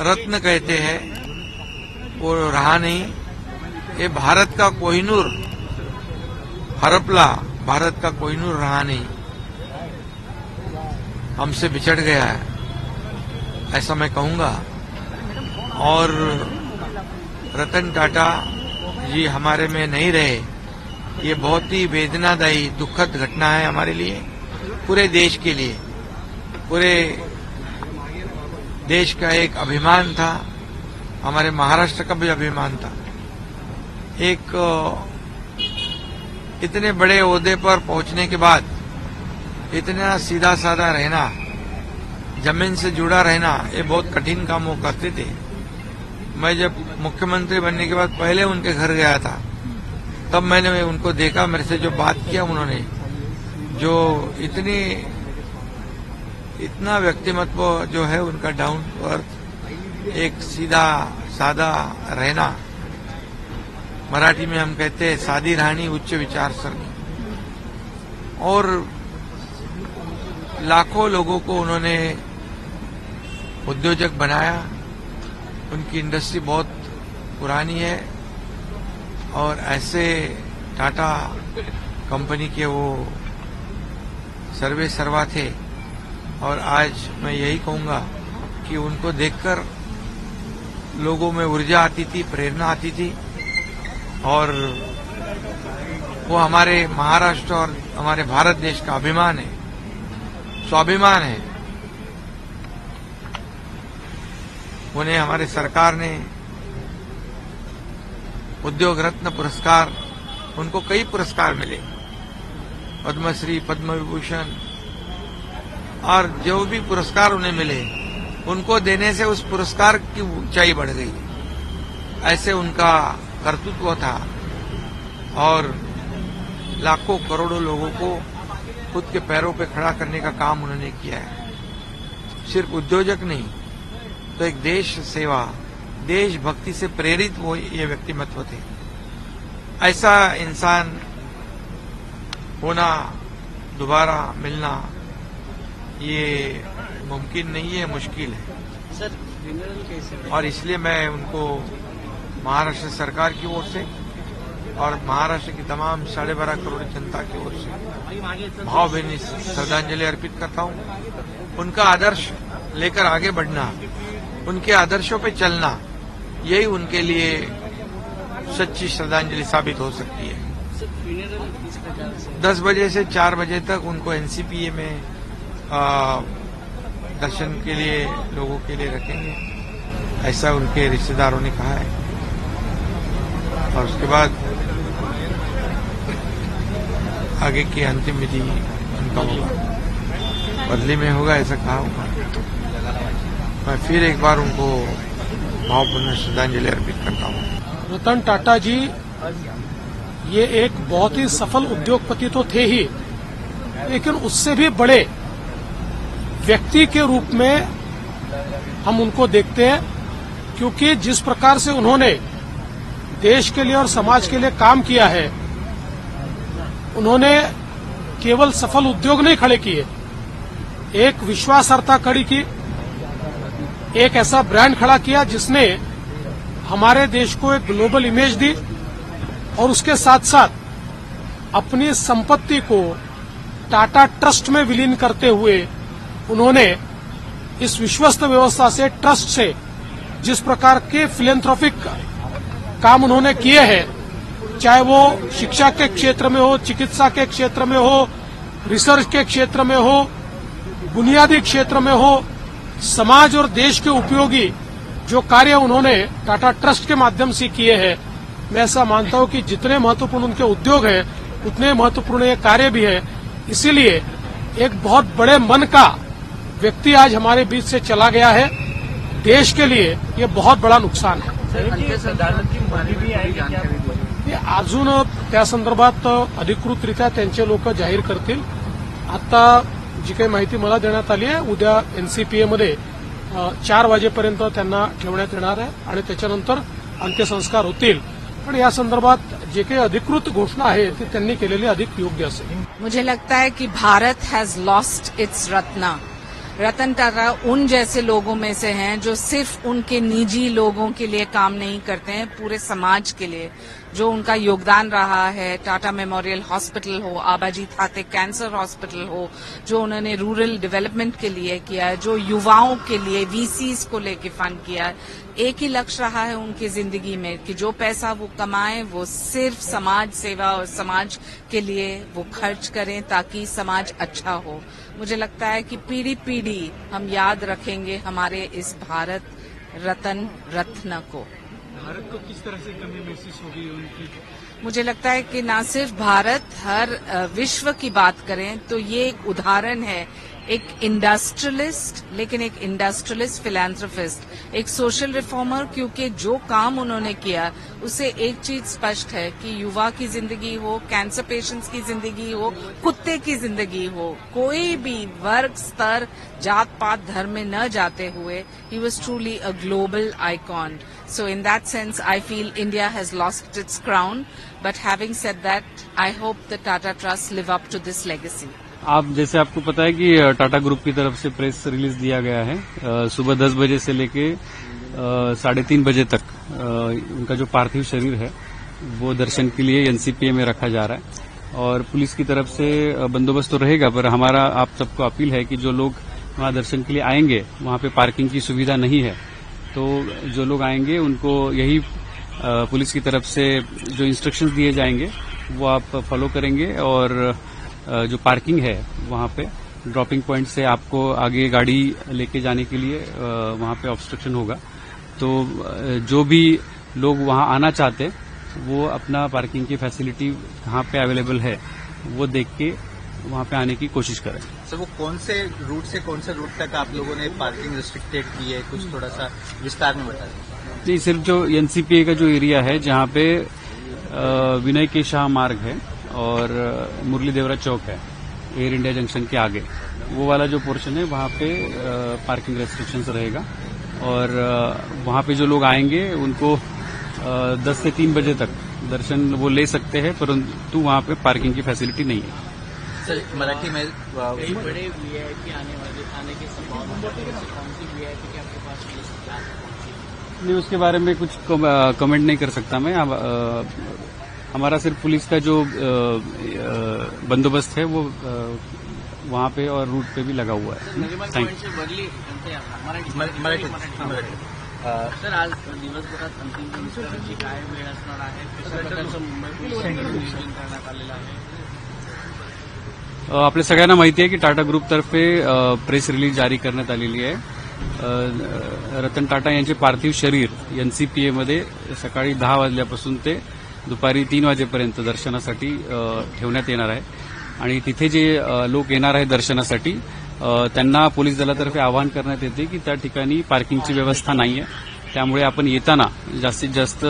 रत्न कहते हैं वो रहा नहीं। ये भारत का कोहिनूर, हरपला भारत का कोहिनूर रहा नहीं, हमसे बिछड़ गया है, ऐसा मैं कहूंगा। और रतन टाटा जी हमारे में नहीं रहे, ये बहुत ही वेदनादायी दुखद घटना है हमारे लिए, पूरे देश के लिए। पूरे देश का एक अभिमान था, हमारे महाराष्ट्र का भी अभिमान था। एक इतने बड़े ओहदे पर पहुंचने के बाद इतना सीधा साधा रहना, जमीन से जुड़ा रहना, ये बहुत कठिन काम वो करते थे। मैं जब मुख्यमंत्री बनने के बाद पहले उनके घर गया था, तब मैंने उनको देखा, मेरे से जो बात किया उन्होंने, जो इतना व्यक्तिमत्व जो है उनका, डाउन टू अर्थ, एक सीधा सादा रहना, मराठी में हम कहते हैं सादी राहणी उच्च विचारसरणी। और लाखों लोगों को उन्होंने उद्योजक बनाया। उनकी इंडस्ट्री बहुत पुरानी है और ऐसे टाटा कंपनी के वो सर्वे सर्वा थे। और आज मैं यही कहूंगा कि उनको देखकर लोगों में ऊर्जा आती थी, प्रेरणा आती थी। और वो हमारे महाराष्ट्र और हमारे भारत देश का अभिमान है, स्वाभिमान है। उन्हें हमारे सरकार ने उद्योग रत्न पुरस्कार, उनको कई पुरस्कार मिले, पद्मश्री, पद्म विभूषण, और जो भी पुरस्कार उन्हें मिले, उनको देने से उस पुरस्कार की ऊंचाई बढ़ गई। ऐसे उनका कर्तृत्व था। और लाखों करोड़ों लोगों को खुद के पैरों पे खड़ा करने का काम उन्होंने किया है। सिर्फ उद्योजक नहीं, तो एक देश सेवा, देशभक्ति से प्रेरित वो ये व्यक्तिमत्व थे। ऐसा इंसान होना, दोबारा मिलना, ये मुमकिन नहीं है, मुश्किल है सर। और इसलिए मैं उनको महाराष्ट्र सरकार की ओर से और महाराष्ट्र की तमाम 12.5 करोड़ जनता की ओर से भावभीनी श्रद्धांजलि अर्पित करता हूं। उनका आदर्श लेकर आगे बढ़ना, उनके आदर्शों पे चलना, यही उनके लिए सच्ची श्रद्धांजलि साबित हो सकती है। 10 बजे से 4 बजे तक उनको एनसीपीए में दर्शन के लिए लोगों के लिए रखेंगे, ऐसा उनके रिश्तेदारों ने कहा है। और उसके बाद आगे की अंतिम विधि उनका होगा, बदली में होगा, ऐसा कहा होगा। मैं फिर एक बार उनको भावपूर्ण श्रद्धांजलि अर्पित करता हूँ। रतन टाटा जी ये एक बहुत ही सफल उद्योगपति तो थे ही, लेकिन उससे भी बड़े व्यक्ति के रूप में हम उनको देखते हैं, क्योंकि जिस प्रकार से उन्होंने देश के लिए और समाज के लिए काम किया है, उन्होंने केवल सफल उद्योग नहीं खड़े किए, एक विश्वासार्हता खड़ी की, एक ऐसा ब्रांड खड़ा किया जिसने हमारे देश को एक ग्लोबल इमेज दी। और उसके साथ साथ अपनी संपत्ति को टाटा ट्रस्ट में विलीन करते हुए उन्होंने इस विश्वस्त व्यवस्था से, ट्रस्ट से, जिस प्रकार के फिलेंथ्रोपिक काम उन्होंने किए हैं, चाहे वो शिक्षा के क्षेत्र में हो, चिकित्सा के क्षेत्र में हो, रिसर्च के क्षेत्र में हो, बुनियादी क्षेत्र में हो, समाज और देश के उपयोगी जो कार्य उन्होंने टाटा ट्रस्ट के माध्यम से किए हैं, मैं ऐसा मानता हूं कि जितने महत्वपूर्ण उनके उद्योग हैं, उतने महत्वपूर्ण ये कार्य भी है। इसीलिए एक बहुत बड़े मन का व्यक्ति आज हमारे बीच से चला गया है। देश के लिए ये बहुत बड़ा नुकसान है। अजून त्या संदर्भात अधिकृतरित्या त्यांचे लोक जाहीर करतील। आता जी काही माहिती मला देण्यात आली आहे, उद्या एनसीपीएमध्ये 4 वाजेपर्यंत त्यांना ठेवण्यात येणार आहे आणि त्याच्यानंतर अंत्यसंस्कार होतील। पण या संदर्भात जे काही अधिकृत घोषणा आहे ती त्यांनी केलेली अधिक योग्य असेल। मुझे लगता है कि भारत हैज लॉस्ट इट्स रत्ना। रतन टाटा उन जैसे लोगों में से हैं जो सिर्फ उनके निजी लोगों के लिए काम नहीं करते हैं, पूरे समाज के लिए जो उनका योगदान रहा है। टाटा मेमोरियल हॉस्पिटल हो, आबाजी थाते कैंसर हॉस्पिटल हो, जो उन्होंने रूरल डेवलपमेंट के लिए किया है, जो युवाओं के लिए वीसीज को लेके फंड किया है। एक ही लक्ष्य रहा है उनकी जिंदगी में कि जो पैसा वो कमाएं वो सिर्फ समाज सेवा और समाज के लिए वो खर्च करें ताकि समाज अच्छा हो। मुझे लगता है कि पीढ़ी पीढ़ी हम याद रखेंगे हमारे इस भारत रत्न को। भारत को किस तरह से कमी महसूस होगी उनकी? मुझे लगता है कि ना सिर्फ भारत, हर विश्व की बात करें तो ये एक उदाहरण है, एक इंडस्ट्रियलिस्ट, लेकिन एक इंडस्ट्रियलिस्ट फिलैंथ्रोपिस्ट, एक सोशल रिफॉर्मर, क्योंकि जो काम उन्होंने किया उससे एक चीज स्पष्ट है कि युवा की जिंदगी हो, कैंसर पेशेंट्स की जिंदगी हो, कुत्ते की जिंदगी हो, कोई भी वर्ग, स्तर, जात पात, धर्म में न जाते हुए he was truly a global icon. So in that sense, I feel India has lost its crown. But having said that, I hope the Tata Trust live up to this legacy. आप जैसे आपको पता है कि Tata group की तरफ से press release दिया गया है। सुबह 10 बजे से लेके 3:30 बजे तक उनका जो पार्थिव शरीर है वो दर्शन के लिए एनसीपीए में रखा जा रहा है और पुलिस की तरफ से बंदोबस्त तो रहेगा, पर हमारा आप सबको अपील है कि जो लोग वहां दर्शन के लिए आएंगे वहां पे पार्किंग की सुविधा नहीं है, तो जो लोग आएंगे उनको यही पुलिस की तरफ से जो इंस्ट्रक्शंस दिए जाएंगे वो आप फॉलो करेंगे और जो पार्किंग है वहां पे ड्रॉपिंग पॉइंट से आपको आगे गाड़ी लेके जाने के लिए वहां पे ऑब्स्ट्रक्शन होगा। तो जो भी लोग वहां आना चाहते वो अपना पार्किंग की फैसिलिटी कहाँ पे अवेलेबल है वो देख के वहां पे आने की कोशिश करें। सर वो कौन से रूट तक आप लोगों ने पार्किंग रिस्ट्रिक्टेड की है, कुछ थोड़ा सा विस्तार में बता दें। जी, सिर्फ जो एनसीपीए का जो एरिया है जहाँ पे विनय के शाह मार्ग है और मुरली देवरा चौक है, एयर इंडिया जंक्शन के आगे, वो वाला जो पोर्शन है वहां पे पार्किंग रेस्ट्रिक्शंस रहेगा और वहां पे जो लोग आएंगे उनको 10 से 3 बजे तक दर्शन वो ले सकते हैं, परंतु वहां पे पार्किंग की फैसिलिटी नहीं है। सर मराठी में कई बड़े वीआईपी आने के संभावना है, कौन सी वीआईपी के आपके पास नहीं, उसके बारे में कुछ कमेंट नहीं कर सकता मैं। हमारा सिर्फ पुलिस का जो बंदोबस्त है वो वहां पे और रूट पे भी लगा हुआ है। Thank you. मराठी सर आज दिवसभरात अंतिम संस्काराची काय वेळ असणार आहे, कशा प्रकारचं मुंबई पोलिसांकडून नियोजन करण्यात आलेलं आहे? आपल्या सगळ्यांना माहिती आहे की टाटा ग्रुपतर्फे प्रेस रिलीज जारी करण्यात आलेली आहे। रतन टाटा यांचे पार्थिव शरीर एनसीपीए मध्ये सकाळी 10 वाजल्यापासून ते दुपारी 3 वाजेपर्यंत दर्शनासाठी ठेवण्यात येणार आहे आणि तिथे जे लोक येणार आहे दर्शनासाठी त्यांना पोलीस दलातर्फे आवाहन करण्यात येते की त्या ठिकाणी पार्किंगची व्यवस्था नाहीये, त्यामुळे आपण येताना जास्तीत जास्त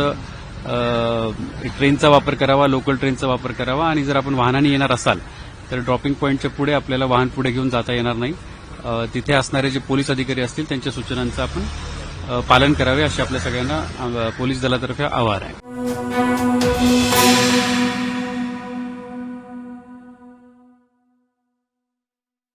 ट्रेनचा वापर करावा, लोकल ट्रेनचा वापर करावा आणि जर आपण वाहनाने येणार असाल तर ड्रॉपिंग पॉईंटच्या पुढे आपल्याला वाहन पुढे घेऊन जाता येणार नाही। तिथे असणारे जे पोलीस अधिकारी असतील त्यांच्या सूचनांचं आपण पालन करावे अशी आपल्या सगळ्यांना पोलीस दलातर्फे आवाहन आहे।